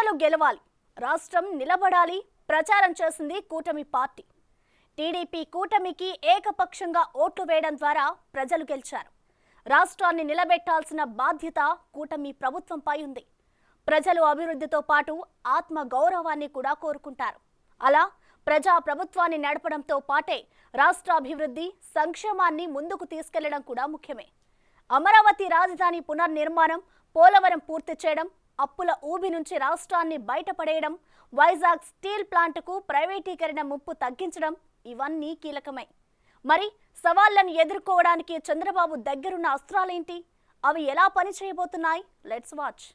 ప్రజలు గెలవాలి, రాష్ట్రం నిలబడాలి ప్రచారం చేసింది కూటమి పార్టీ. టీడీపీ కూటమికి ఏకపక్షంగా ఓట్లు వేయడం ద్వారా ప్రజలు గెలిచారు. రాష్ట్రాన్ని నిలబెట్టాల్సిన బాధ్యత కూటమి ప్రభుత్వంపై ఉంది. ప్రజలు అభివృద్ధితో పాటు ఆత్మ గౌరవాన్ని కూడా కోరుకుంటారు. అలా ప్రజా ప్రభుత్వాన్ని నడపడంతో పాటే రాష్ట్ర అభివృద్ధి, సంక్షేమాన్ని ముందుకు తీసుకెళ్లడం కూడా ముఖ్యమే. అమరావతి రాజధాని పునర్నిర్మాణం, పోలవరం పూర్తి చేయడం, అప్పుల ఊబి నుంచి రాష్ట్రాన్ని బయటపడేయడం, వైజాగ్ స్టీల్ ప్లాంట్కు ప్రైవేటీకరణ ముప్పు తగ్గించడం ఇవన్నీ కీలకమే. మరి సవాళ్లను ఎదుర్కోవడానికి చంద్రబాబు దగ్గరున్న అస్త్రాలేంటి? అవి ఎలా పనిచేయబోతున్నాయి? Let's watch.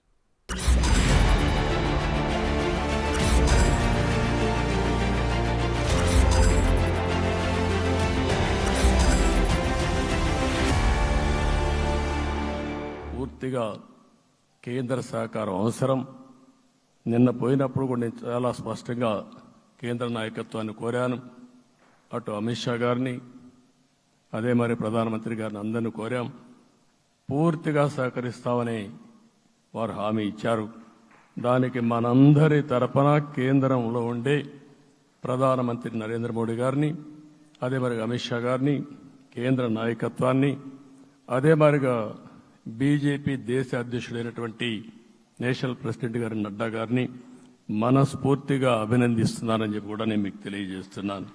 పూర్తిగా కేంద్ర సహకారం అవసరం. నిన్న పోయినప్పుడు కూడా నేను చాలా స్పష్టంగా కేంద్ర నాయకత్వాన్ని కోరాను. అటు అమిత్ షా గారిని, అదే మరి ప్రధానమంత్రి గారిని అందరినీ కోరాం. పూర్తిగా సహకరిస్తామని వారు హామీ ఇచ్చారు. దానికి మనందరి తరపున కేంద్రంలో ఉండే ప్రధానమంత్రి నరేంద్ర మోడీ గారిని, అదే మరి అమిత్ షా గారిని, కేంద్ర నాయకత్వాన్ని, అదే మరిగా బీజేపీ దేశ అధ్యక్షుడైనటువంటి నేషనల్ ప్రెసిడెంట్ గారి నడ్డా గారిని మనస్ఫూర్తిగా అభినందిస్తున్నానని చెప్పి కూడా నేను మీకు తెలియజేస్తున్నాను.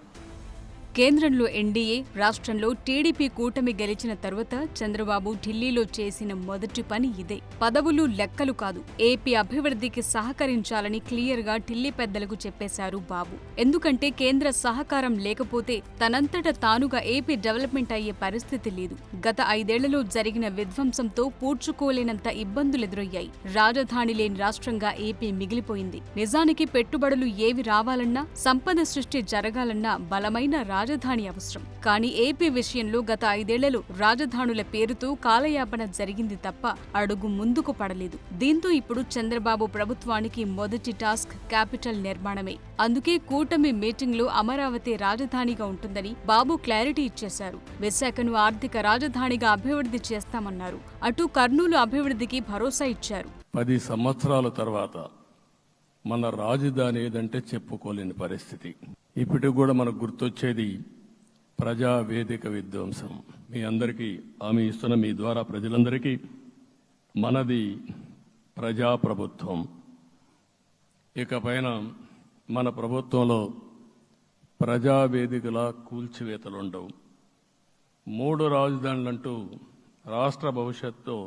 కేంద్రంలో ఎన్డీఏ, రాష్ట్రంలో టీడీపీ కూటమి గెలిచిన తర్వాత చంద్రబాబు ఢిల్లీలో చేసిన మొదటి పని ఇదే. పదవులు లెక్కలు కాదు, ఏపీ అభివృద్ధికి సహకరించాలని క్లియర్గా ఢిల్లీ పెద్దలకు చెప్పేశారు బాబు. ఎందుకంటే కేంద్ర సహకారం లేకపోతే తనంతట తానుగా ఏపీ డెవలప్మెంట్ అయ్యే పరిస్థితి లేదు. గత 5 ఏళ్లలో జరిగిన విధ్వంసంతో పూడ్చుకోలేనంత ఇబ్బందులెదురయ్యాయి. రాజధాని లేని రాష్ట్రంగా ఏపీ మిగిలిపోయింది. నిజానికి పెట్టుబడులు ఏవి రావాలన్నా, సంపద సృష్టి జరగాలన్నా బలమైన రాజధాని అవసరం. కానీ ఏపీ విషయంలో గత 5 ఏళ్లలో రాజధానుల పేరుతో కాలయాపన జరిగింది తప్ప అడుగు ముందుకు పడలేదు. దీంతో ఇప్పుడు చంద్రబాబు ప్రభుత్వానికి మొదటి టాస్క్ క్యాపిటల్ నిర్మాణమే. అందుకే కూటమి మీటింగ్లో అమరావతి రాజధానిగా ఉంటుందని బాబు క్లారిటీ ఇచ్చేశారు. విశాఖను ఆర్థిక రాజధానిగా అభివృద్ధి చేస్తామన్నారు. అటు కర్నూలు అభివృద్ధికి భరోసా ఇచ్చారు. 10 సంవత్సరాల తర్వాత మన రాజధాని ఏదంటే చెప్పుకోలేని పరిస్థితి. ఇప్పటికి కూడా మనకు గుర్తొచ్చేది ప్రజావేదిక విధ్వంసం. మీ అందరికీ హామీ ఇస్తున్న మీ ద్వారా ప్రజలందరికీ మనది ప్రజాప్రభుత్వం. ఇకపైన మన ప్రభుత్వంలో ప్రజావేదికల కూల్చివేతలుండవు. 3 రాజధానులంటూ రాష్ట్ర భవిష్యత్తు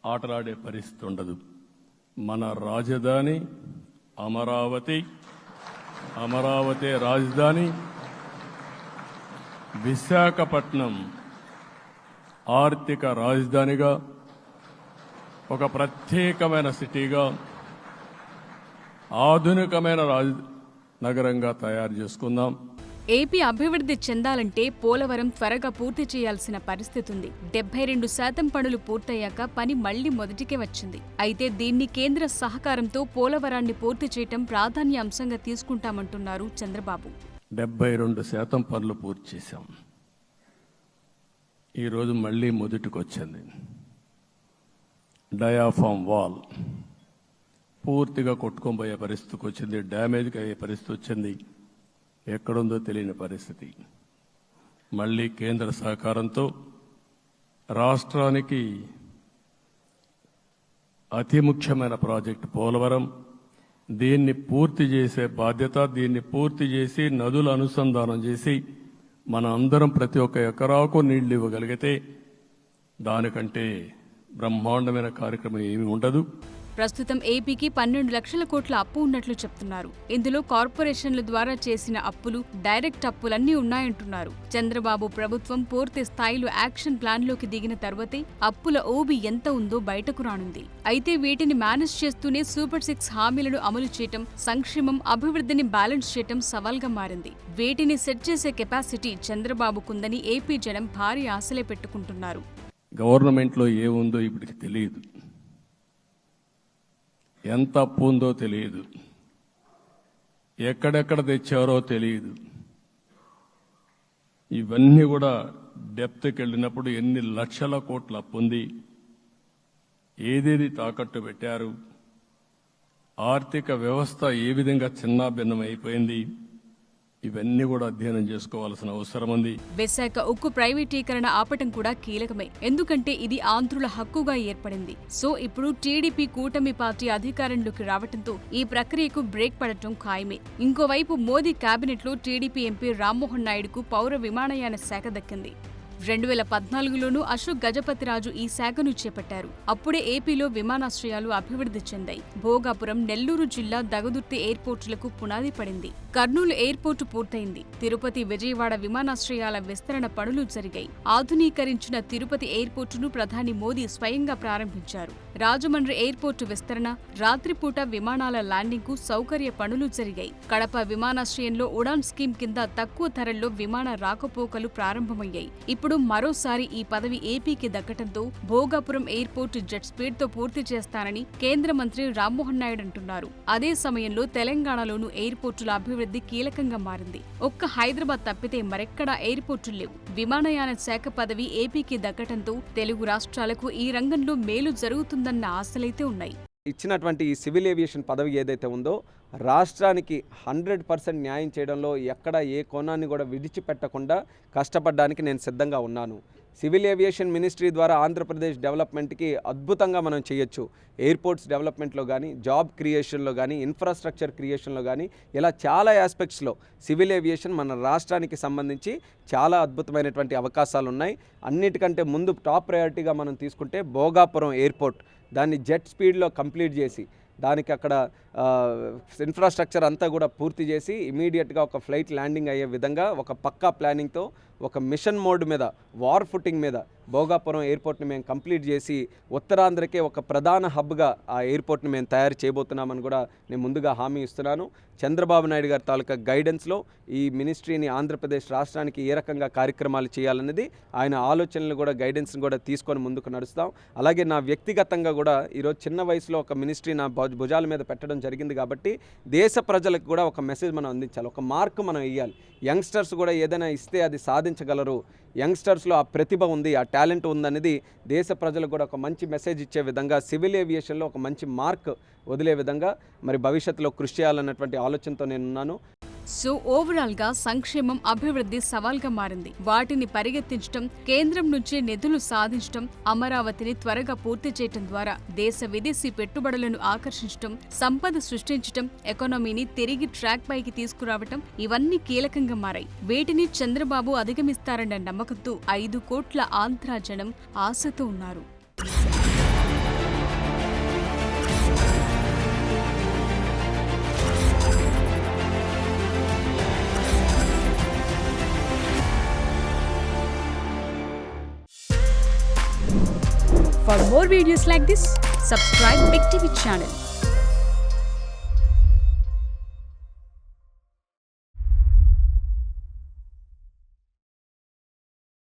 ఆటలాడే పరిస్థితి ఉండదు. మన రాజధాని అమరావతి, అమరావతి రాజధాని. విశాఖపట్నం ఆర్థిక రాజధానిగా, ఒక ప్రత్యేకమైన సిటీగా, ఆధునికమైన నగరంగా తయారు చేసుకుందాం. ఏపీ అభివృద్ధి చెందాలంటే పోలవరం త్వరగా పూర్తి చేయాల్సిన పరిస్థితి ఉంది. 72% పనులు పూర్తయ్యాక పని మళ్లీ మొదటికే వచ్చింది. అయితే దీన్ని కేంద్ర సహకారంతో పోలవరాన్ని పూర్తి చేయటం ప్రాధాన్య అంశంగా తీసుకుంటామంటున్నారు చంద్రబాబు. 72% పనులు పూర్తి చేశాం. ఈరోజు మళ్లీ మొదటికొచ్చింది. డయాఫామ్ వాల్ పూర్తిగా కొట్టుకోబోయే పరిస్థితికి వచ్చింది. డ్యామేజ్కి అయ్యే పరిస్థితి వచ్చింది. ఎక్కడుందో తెలియని పరిస్థితి. మళ్లీ కేంద్ర సహకారంతో రాష్ట్రానికి అతి ముఖ్యమైన ప్రాజెక్టు పోలవరం, దీన్ని పూర్తి చేసే బాధ్యత, దీన్ని పూర్తి చేసి నదుల అనుసంధానం చేసి మన అందరం ప్రతి ఒక్క ఎకరాకు నీళ్లు ఇవ్వగలిగితే దానికంటే బ్రహ్మాండమైన కార్యక్రమం ఏమీ ఉండదు. ప్రస్తుతం ఏపీకి 12 లక్షల కోట్ల అప్పు ఉన్నట్లు చెప్తున్నారు. ఇందులో కార్పొరేషన్ల ద్వారా చేసిన అప్పులు, డైరెక్ట్ అప్పులన్నీ ఉన్నాయంటున్నారు. చంద్రబాబు ప్రభుత్వం పూర్తి స్థాయిలో యాక్షన్ ప్లాన్లోకి దిగిన తర్వాతే అప్పుల ఓబి ఎంత ఉందో బయటకు రానుంది. అయితే వీటిని మేనేజ్ చేస్తూనే సూపర్ 6 హామీలను అమలు చేయటం, సంక్షేమం, అభివృద్ధిని బ్యాలెన్స్ చేయటం సవాల్గా మారింది. వీటిని సెట్ చేసే కెపాసిటీ చంద్రబాబుకుందని ఏపీ జనం భారీ ఆశలే పెట్టుకుంటున్నారు. గవర్నమెంట్లో ఏముందో ఇప్పటికి తెలియదు, ఎంత అప్పు ఉందో తెలియదు, ఎక్కడెక్కడ తెచ్చారో తెలియదు. ఇవన్నీ కూడా డెప్త్కి వెళ్ళినప్పుడు ఎన్ని లక్షల కోట్ల అప్పు ఉంది, ఏదేది తాకట్టు పెట్టారు, ఆర్థిక వ్యవస్థ ఏ విధంగా చిన్నాభిన్నం అయిపోయింది, ఇవన్నీ కూడా అధ్యయనం చేసుకోవాల్సిన అవసరం ఉంది. విశాఖ ఉక్కు ప్రైవేటీకరణ ఆపటం కూడా కీలకమే. ఎందుకంటే ఇది ఆంధ్రుల హక్కుగా ఏర్పడింది. సో ఇప్పుడు టీడీపీ కూటమి పార్టీ అధికారంలోకి రావడంతో ఈ ప్రక్రియకు బ్రేక్ పడటం ఖాయమే. ఇంకోవైపు మోదీ కేబినెట్లో టీడీపీ ఎంపీ రామ్మోహన్ నాయుడుకు పౌర విమానయాన శాఖ దక్కింది. 2014లోనూ అశోక్ గజపతిరాజు ఈ శాఖను చేపట్టారు. అప్పుడే ఏపీలో విమానాశ్రయాలు అభివృద్ధి చెందాయి. భోగాపురం, నెల్లూరు జిల్లా దగదుర్తి ఎయిర్పోర్టులకు పునాది పడింది. కర్నూలు ఎయిర్పోర్టు పూర్తయింది. తిరుపతి, విజయవాడ విమానాశ్రయాల విస్తరణ పనులు జరిగాయి. ఆధునీకరించిన తిరుపతి ఎయిర్పోర్టును ప్రధాని మోదీ స్వయంగా ప్రారంభించారు. రాజమండ్రి ఎయిర్పోర్టు విస్తరణ, రాత్రిపూట విమానాల ల్యాండింగ్కు సౌకర్య పనులు జరిగాయి. కడప విమానాశ్రయంలో ఉడాన్ స్కీమ్ కింద తక్కువ ధరల్లో విమాన రాకపోకలు ప్రారంభమయ్యాయి. ఇప్పుడు మరోసారి ఈ పదవి ఏపీకి దక్కటంతో భోగాపురం ఎయిర్పోర్ట్ జెట్ స్పీడ్తో పూర్తి చేస్తానని కేంద్ర మంత్రి రామ్మోహన్ నాయుడు అంటున్నారు. అదే సమయంలో తెలంగాణలోనూ ఎయిర్పోర్టుల అభివృద్ధి కీలకంగా మారింది. ఒక్క హైదరాబాద్ తప్పితే మరెక్కడా ఎయిర్పోర్టులు లేవు. విమానయాన శాఖ పదవి ఏపీకి దక్కటంతో తెలుగు రాష్ట్రాలకు ఈ రంగంలో మేలు జరుగుతుందన్న ఆశలైతే ఉన్నాయి. ఇచ్చినటువంటి ఈ సివిల్ ఏవియేషన్ పదవి ఏదైతే ఉందో రాష్ట్రానికి 100% న్యాయం చేయడంలో ఎక్కడ ఏ కోణాన్ని కూడా విడిచిపెట్టకుండా కష్టపడడానికి నేను సిద్ధంగా ఉన్నాను. సివిల్ ఏవియేషన్ మినిస్ట్రీ ద్వారా ఆంధ్రప్రదేశ్ డెవలప్మెంట్కి అద్భుతంగా మనం చేయొచ్చు. ఎయిర్పోర్ట్స్ డెవలప్మెంట్లో కానీ, జాబ్ క్రియేషన్లో కానీ, ఇన్ఫ్రాస్ట్రక్చర్ క్రియేషన్లో కానీ, ఇలా చాలా ఆస్పెక్ట్స్లో సివిల్ ఏవియేషన్ మన రాష్ట్రానికి సంబంధించి చాలా అద్భుతమైనటువంటి అవకాశాలు ఉన్నాయి. అన్నిటికంటే ముందు టాప్ ప్రయారిటీగా మనం తీసుకుంటే భోగాపురం ఎయిర్పోర్ట్, దాన్ని జెట్ స్పీడ్లో కంప్లీట్ చేసి దానికి అక్కడ ఇన్ఫ్రాస్ట్రక్చర్ అంతా కూడా పూర్తి చేసి ఇమీడియట్గా ఒక ఫ్లైట్ ల్యాండింగ్ అయ్యే విధంగా ఒక పక్కా ప్లానింగ్తో ఒక మిషన్ మోడ్ మీద, వార్ ఫుటింగ్ మీద భోగాపురం ఎయిర్పోర్ట్ని మేము కంప్లీట్ చేసి ఉత్తరాంధ్రకే ఒక ప్రధాన హబ్గా ఆ ఎయిర్పోర్ట్ని మేము తయారు చేయబోతున్నామని కూడా నేను ముందుగా హామీ ఇస్తున్నాను. చంద్రబాబు నాయుడు గారి తాలూకా గైడెన్స్లో ఈ మినిస్ట్రీని ఆంధ్రప్రదేశ్ రాష్ట్రానికి ఏ రకంగా కార్యక్రమాలు చేయాలన్నది ఆయన ఆలోచనలు కూడా, గైడెన్స్ని కూడా తీసుకొని ముందుకు నడుస్తాం. అలాగే నా వ్యక్తిగతంగా కూడా ఈరోజు చిన్న వయసులో ఒక మినిస్ట్రీ నా భుజాల మీద పెట్టడం జరిగింది కాబట్టి దేశ ప్రజలకు కూడా ఒక మెసేజ్ మనం అందించాలి, ఒక మార్క్ మనం ఇవ్వాలి. యంగ్స్టర్స్ కూడా ఏదైనా ఇస్తే అది సాధించగలరు, యంగ్స్టర్స్లో ఆ ప్రతిభ ఉంది, ఆ టాలెంట్ ఉందనేది దేశ ప్రజలకు కూడా ఒక మంచి మెసేజ్ ఇచ్చే విధంగా సివిల్ ఏవియేషన్లో ఒక మంచి మార్క్ వదిలే విధంగా మరి భవిష్యత్తులో కృషి చేయాలన్నటువంటి ఆలోచనతో నేనున్నాను. సో ఓవరాల్ గా సంక్షేమం, అభివృద్ధి సవాల్గా మారింది. వాటిని పరిగెత్తించడం, కేంద్రం నుంచి నిధులు సాధించడం, అమరావతిని త్వరగా పూర్తి చేయడం ద్వారా దేశ విదేశీ పెట్టుబడులను ఆకర్షించడం, సంపద సృష్టించడం, ఎకానమీని తిరిగి ట్రాక్ పైకి తీసుకురావటం ఇవన్నీ కీలకంగా మారాయి. వీటిని చంద్రబాబు అధిగమిస్తారన్న నమ్మకంతో 5 కోట్ల ఆంధ్ర జనం ఆశతో ఉన్నారు. For more videos like this, subscribe Big TV channel.